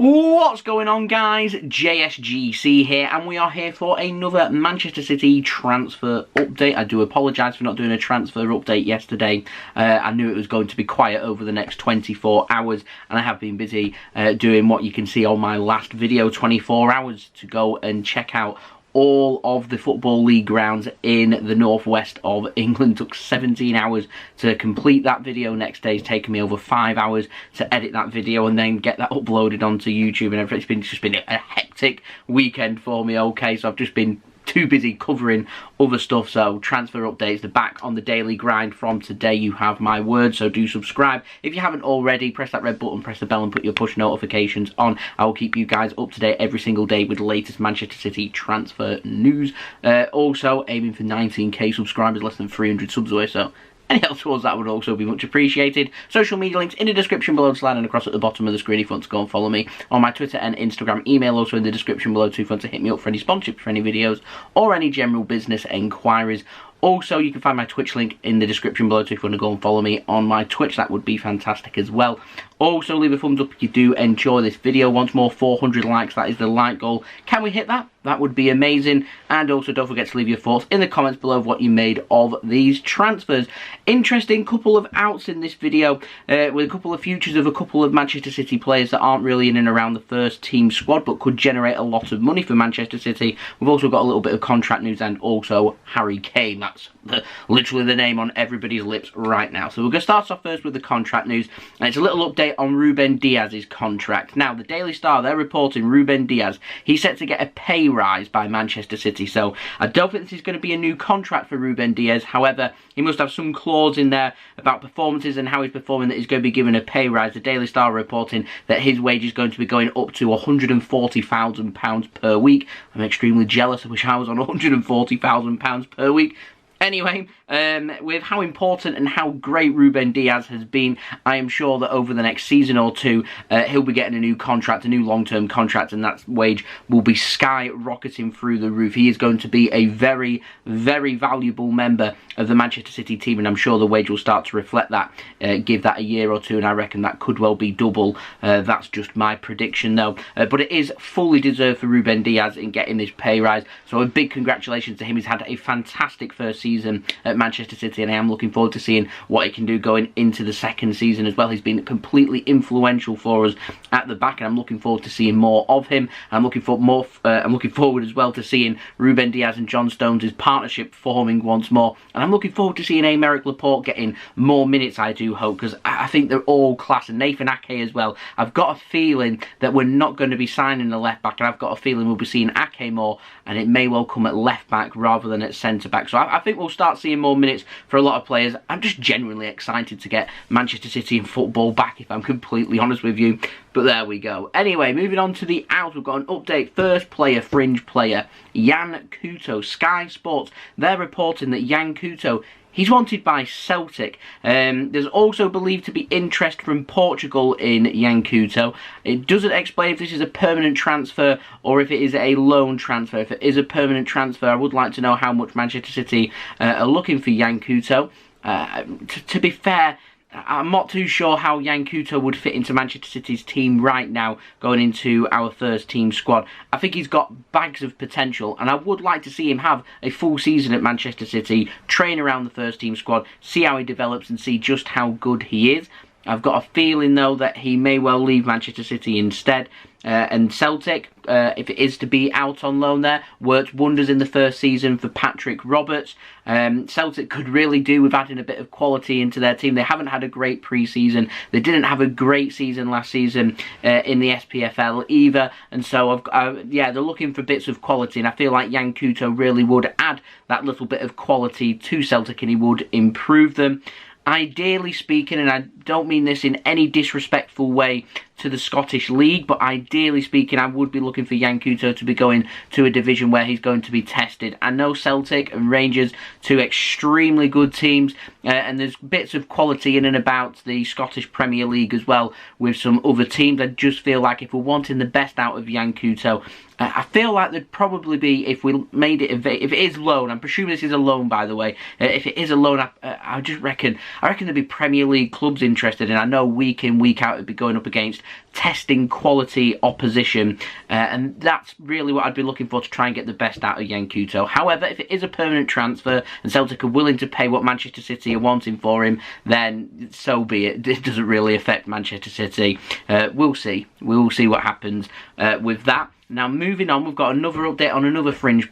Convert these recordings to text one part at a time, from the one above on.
What's going on, guys? JSGC here, and we are here for another Manchester City transfer update. I do apologise for not doing a transfer update yesterday. I knew it was going to be quiet over the next 24 hours, and I have been busy doing what you can see on my last video, 24 hours to go and check out all of the Football League grounds in the northwest of England. Took 17 hours to complete that video. Next day it's taken me over 5 hours to edit that video and then get that uploaded onto YouTube and everything. It's just been a hectic weekend for me, okay? So I've just been too busy covering other stuff. So transfer updates, they're back on the daily grind from today, you have my word. So do subscribe if you haven't already. Press that red button, press the bell and put your push notifications on. I will keep you guys up to date every single day with the latest Manchester City transfer news. Also aiming for 19k subscribers, less than 300 subs away, so any help towards that would also be much appreciated. Social media links in the description below, sliding across at the bottom of the screen if you want to go and follow me on my Twitter and Instagram. Email also in the description below too if you want to hit me up for any sponsorship for any videos or any general business enquiries. Also, you can find my Twitch link in the description below too if you want to go and follow me on my Twitch. That would be fantastic as well. Also, leave a thumbs up if you do enjoy this video. Once more, 400 likes, that is the like goal. Can we hit that? That would be amazing. And also, don't forget to leave your thoughts in the comments below of what you made of these transfers. Interesting couple of outs in this video, with a couple of futures of a couple of Manchester City players that aren't really in and around the first team squad, but could generate a lot of money for Manchester City. We've also got a little bit of contract news and also Harry Kane. That's literally the name on everybody's lips right now. So we're going to start off first with the contract news, and it's a little update on Ruben Dias's contract. Now, the Daily Star, they're reporting Ruben Dias, he's set to get a pay rise by Manchester City. So I don't think this is going to be a new contract for Ruben Dias. However, he must have some clause in there about performances and how he's performing that he's going to be given a pay rise. The Daily Star reporting that his wage is going to be going up to £140,000 per week. I'm extremely jealous. I wish I was on £140,000 per week. Anyway, with how important and how great Ruben Dias has been, I am sure that over the next season or two, he'll be getting a new contract, a new long-term contract, and that wage will be skyrocketing through the roof. He is going to be a very, very valuable member of the Manchester City team, and I'm sure the wage will start to reflect that. Give that a year or two, and I reckon that could well be double. That's just my prediction, though. But it is fully deserved for Ruben Dias in getting this pay rise, so a big congratulations to him. He's had a fantastic first season at Manchester City, and I am looking forward to seeing what he can do going into the second season as well. He's been completely influential for us at the back, and I'm looking forward to seeing more of him. I'm looking forward as well to seeing Ruben Dias and John Stones' partnership forming once more, and I'm looking forward to seeing Aymeric Laporte getting more minutes, I do hope, because I think they're all class, and Nathan Ake as well. I've got a feeling that we're not going to be signing the left back, and I've got a feeling we'll be seeing Ake more, and it may well come at left back rather than at centre back. So I think we'll start seeing more minutes for a lot of players. I'm just genuinely excited to get Manchester City in football back, if I'm completely honest with you. But there we go. Anyway, moving on to the out, we've got an update. First player, fringe player, Yangel Couto. Sky Sports, they're reporting that Yangel Couto, he's wanted by Celtic. There's also believed to be interest from Portugal in Yangel Couto. It doesn't explain if this is a permanent transfer or if it is a loan transfer. If it is a permanent transfer, I would like to know how much Manchester City are looking for Yangel Couto. To be fair, I'm not too sure how Yangel Couto would fit into Manchester City's team right now, going into our first team squad. I think he's got bags of potential, and I would like to see him have a full season at Manchester City, train around the first team squad, see how he develops and see just how good he is. I've got a feeling, though, that he may well leave Manchester City instead. And Celtic, if it is to be out on loan there, worked wonders in the first season for Patrick Roberts. Celtic could really do with adding a bit of quality into their team. They haven't had a great pre-season. They didn't have a great season last season in the SPFL either. And so, yeah, they're looking for bits of quality. And I feel like Yangel Couto really would add that little bit of quality to Celtic, and he would improve them. Ideally speaking, and I don't mean this in any disrespectful way to the Scottish League, but ideally speaking, I would be looking for Yangel Couto to be going to a division where he's going to be tested. I know Celtic and Rangers, two extremely good teams, and there's bits of quality in and about the Scottish Premier League as well with some other teams. I just feel like if we're wanting the best out of Yangel Couto, I feel like there'd probably be, if we made it, if it is loan, I'm presuming this is a loan, by the way. If it is a loan, I just reckon there'd be Premier League clubs interested interested in. I know week in, week out, it'd be going up against testing quality opposition, and that's really what I'd be looking for to try and get the best out of Couto. However, if it is a permanent transfer and Celtic are willing to pay what Manchester City are wanting for him, then so be it. It doesn't really affect Manchester City. We'll see. We'll see what happens with that. Now, moving on, we've got another update on another fringe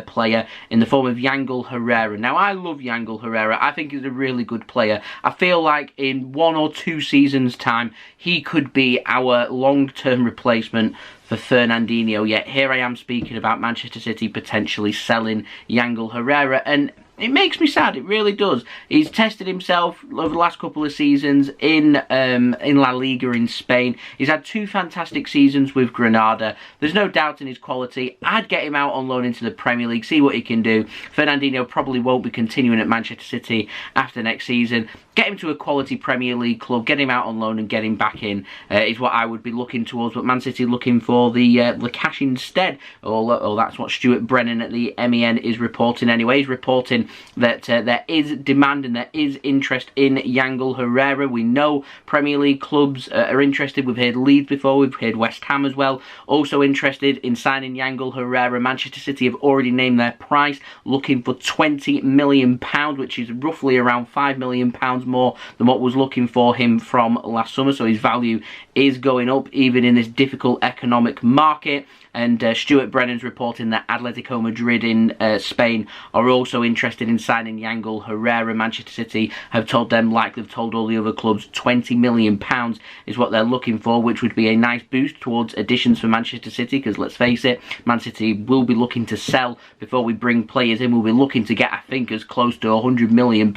player in the form of Yangel Herrera. Now, I love Yangel Herrera. I think he's a really good player. I feel like in 1 or 2 seasons' time, he could be our long-term replacement for Fernandinho. Yet here I am speaking about Manchester City potentially selling Yangel Herrera, and it makes me sad, it really does. He's tested himself over the last couple of seasons in La Liga in Spain. He's had 2 fantastic seasons with Granada. There's no doubt in his quality. I'd get him out on loan into the Premier League, see what he can do. Fernandinho probably won't be continuing at Manchester City after next season. Get him to a quality Premier League club, get him out on loan and get him back in is what I would be looking towards. But Man City looking for the cash instead. Or that's what Stuart Brennan at the MEN is reporting anyway. He's reporting that there is demand and there is interest in Yangel Herrera. We know Premier League clubs are interested. We've heard Leeds before, we've heard West Ham as well, also interested in signing Yangel Herrera. Manchester City have already named their price, looking for £20 million, which is roughly around £5 million more than what was looking for him from last summer. So his value is going up even in this difficult economic market. And Stuart Brennan's reporting that Atletico Madrid in Spain are also interested in signing Yangel Herrera. Manchester City have told them, like they've told all the other clubs, £20 million is what they're looking for, which would be a nice boost towards additions for Manchester City, because let's face it, Man City will be looking to sell before we bring players in. We'll be looking to get, I think, as close to £100 million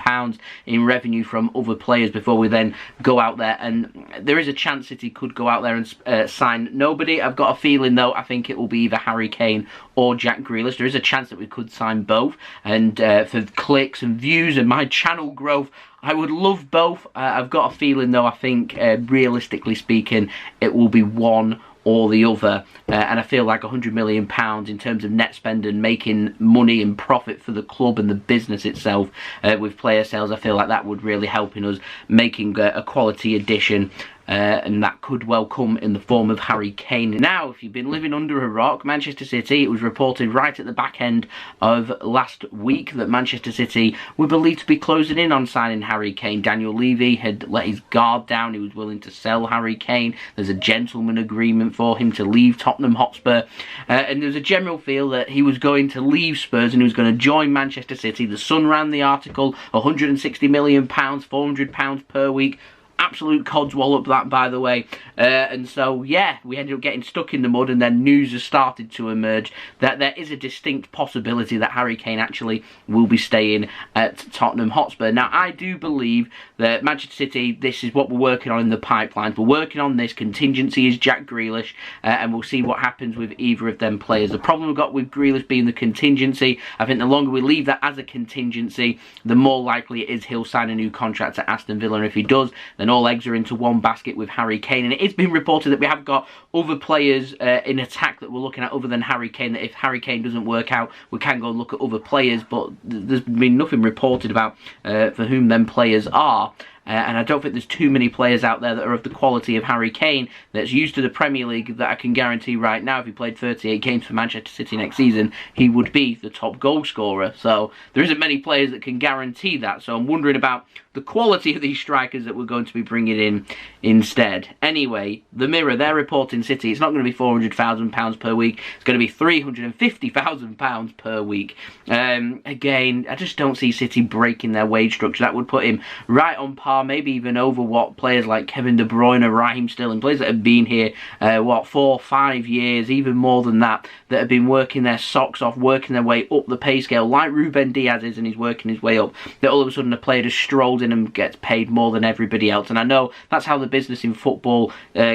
in revenue from other players before we then go out there. And there is a chance City could go out there and sign nobody. I've got a feeling, though, I think it will be either Harry Kane or Jack Grealish. There is a chance that we could sign both, and for clicks and views and my channel growth, I would love both. I've got a feeling, though, I think realistically speaking, it will be one or the other, and I feel like £100 million in terms of net spend and making money and profit for the club and the business itself with player sales, I feel like that would really help in us making a quality addition. And that could well come in the form of Harry Kane. Now, if you've been living under a rock, Manchester City, it was reported right at the back end of last week that Manchester City were believed to be closing in on signing Harry Kane. Daniel Levy had let his guard down. He was willing to sell Harry Kane. There's a gentleman agreement for him to leave Tottenham Hotspur. And there's a general feel that he was going to leave Spurs and he was going to join Manchester City. The Sun ran the article, £160 million, £400 per week. Absolute codswallop that, by the way. And so, yeah, we ended up getting stuck in the mud, and then news has started to emerge that there is a distinct possibility that Harry Kane actually will be staying at Tottenham Hotspur. Now, I do believe that Manchester City, this is what we're working on in the pipeline. We're working on this. Contingency is Jack Grealish, and we'll see what happens with either of them players. The problem we've got with Grealish being the contingency, I think the longer we leave that as a contingency, the more likely it is he'll sign a new contract at Aston Villa, and if he does, then all eggs are into one basket with Harry Kane. And it's been reported that we have got other players in attack that we're looking at other than Harry Kane, that if Harry Kane doesn't work out, we can go and look at other players, but there's been nothing reported about for whom them players are. And I don't think there's too many players out there that are of the quality of Harry Kane that's used to the Premier League that I can guarantee right now if he played 38 games for Manchester City next season, he would be the top goal scorer. So there isn't many players that can guarantee that. So I'm wondering about the quality of these strikers that we're going to be bringing in instead. Anyway, the Mirror, they're reporting City, it's not going to be £400,000 per week, it's going to be £350,000 per week. Again, I just don't see City breaking their wage structure. That would put him right on par, maybe even over what players like Kevin De Bruyne, Raheem Sterling, players that have been here, 4 or 5 years, even more than that, that have been working their socks off, working their way up the pay scale, like Ruben Dias is, and he's working his way up, that all of a sudden a player just strolls in and gets paid more than everybody else. And I know that's how the business in football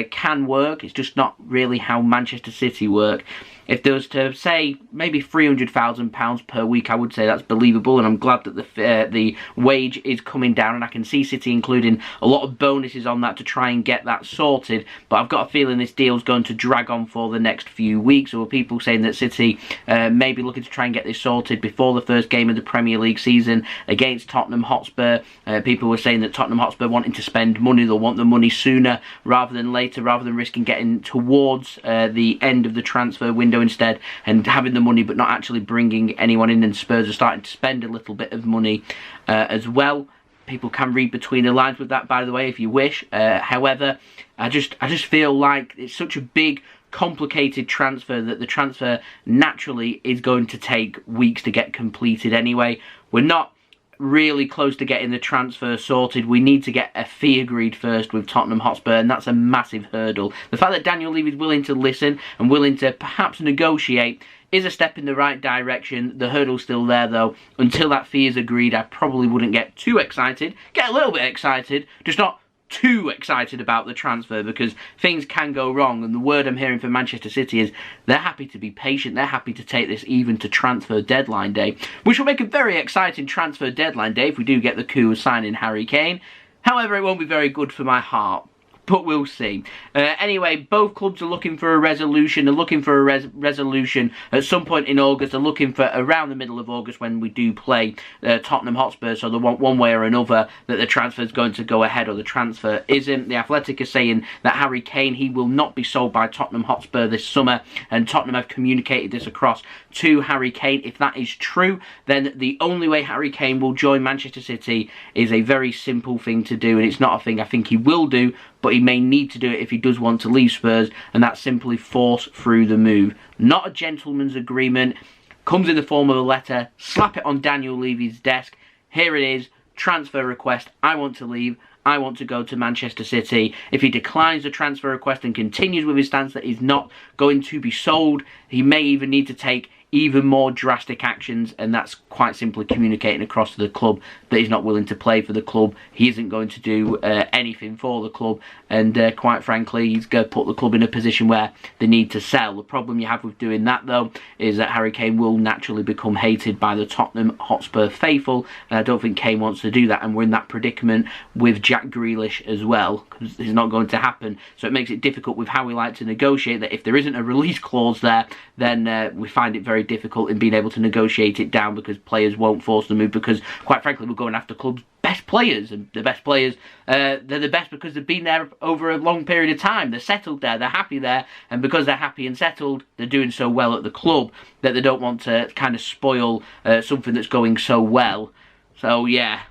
can work. It's just not really how Manchester City work. if there was to say maybe £300,000 per week, I would say that's believable, and I'm glad that the wage is coming down, and I can see City including a lot of bonuses on that to try and get that sorted. But I've got a feeling this deal's going to drag on for the next few weeks. There were people saying that City may be looking to try and get this sorted before the first game of the Premier League season against Tottenham Hotspur. People were saying that Tottenham Hotspur wanting to spend money, they'll want the money sooner rather than later, rather than risking getting towards the end of the transfer window instead and having the money but not actually bringing anyone in, and Spurs are starting to spend a little bit of money as well. People can read between the lines with that, by the way, if you wish. However, I just feel like it's such a big, complicated transfer that the transfer naturally is going to take weeks to get completed anyway. We're not really close to getting the transfer sorted. We need to get a fee agreed first with Tottenham Hotspur, and that's a massive hurdle. The fact that Daniel Levy is willing to listen and willing to perhaps negotiate is a step in the right direction. The hurdle's still there though. Until that fee is agreed, I probably wouldn't get too excited. Get a little bit excited, just not too excited about the transfer, because things can go wrong, and the word I'm hearing from Manchester City is they're happy to be patient, they're happy to take this even to transfer deadline day, which will make a very exciting transfer deadline day if we do get the coup of signing Harry Kane. However, it won't be very good for my heart, but we'll see. Anyway, both clubs are looking for a resolution. They're looking for a resolution at some point in August. They're looking for around the middle of August when we do play Tottenham Hotspur. So they want one way or another that the transfer is going to go ahead or the transfer isn't. The Athletic are saying that Harry Kane, he will not be sold by Tottenham Hotspur this summer, and Tottenham have communicated this across to Harry Kane. If that is true, then the only way Harry Kane will join Manchester City is a very simple thing to do, and it's not a thing I think he will do, but he may need to do it if he does want to leave Spurs, and that's simply force through the move. Not a gentleman's agreement. Comes in the form of a letter. Slap it on Daniel Levy's desk. Here it is. Transfer request. I want to leave. I want to go to Manchester City. If he declines the transfer request and continues with his stance that he's not going to be sold, he may even need to take even more drastic actions, and that's quite simply communicating across to the club that he's not willing to play for the club. He isn't going to do anything for the club, and quite frankly, he's going to put the club in a position where they need to sell. The problem you have with doing that, though, is that Harry Kane will naturally become hated by the Tottenham Hotspur faithful, and I don't think Kane wants to do that, and we're in that predicament with Jack Grealish as well, because it's not going to happen. So it makes it difficult with how we like to negotiate, that if there isn't a release clause there, then we find it very difficult in being able to negotiate it down, because players won't force the move, because quite frankly we're going after clubs' best players, and the best players, they're the best because they've been there over a long period of time. They're settled there, they're happy there, and because they're happy and settled, they're doing so well at the club that they don't want to kind of spoil something that's going so well. So yeah,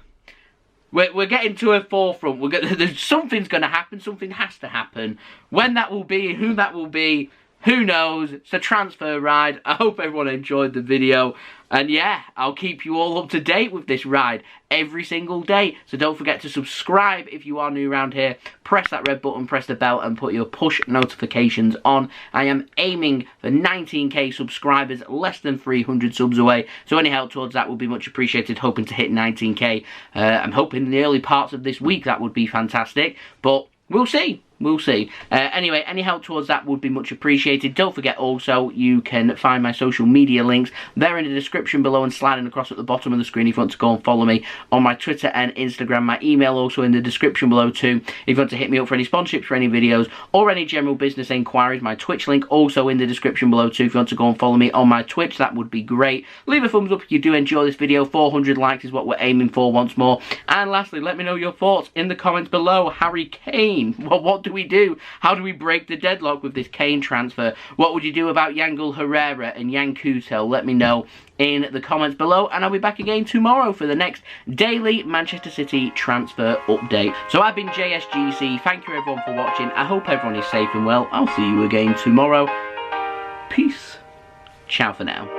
we're getting to a forefront. Something's going to happen, something has to happen. When that will be, who that will be, who knows? It's a transfer ride. I hope everyone enjoyed the video. And yeah, I'll keep you all up to date with this ride every single day. So don't forget to subscribe if you are new around here. Press that red button, press the bell, and put your push notifications on. I am aiming for 19k subscribers, less than 300 subs away. So any help towards that would be much appreciated, hoping to hit 19k. I'm hoping in the early parts of this week that would be fantastic. But we'll see. We'll see. Anyway, any help towards that would be much appreciated. Don't forget also, you can find my social media links. They're in the description below and sliding across at the bottom of the screen if you want to go and follow me on my Twitter and Instagram. My email also in the description below too, if you want to hit me up for any sponsorships for any videos or any general business inquiries. My Twitch link also in the description below too, if you want to go and follow me on my Twitch. That would be great. Leave a thumbs up if you do enjoy this video. 400 likes is what we're aiming for once more. And lastly, let me know your thoughts in the comments below. Harry Kane, what do we do? How do we break the deadlock with this Kane transfer? What would you do about Yangel Herrera and Couto? Let me know in the comments below, and I'll be back again tomorrow for the next daily Manchester City transfer update. So I've been JSGC. Thank you everyone for watching. I hope everyone is safe and well. I'll see you again tomorrow. Peace. Ciao for now.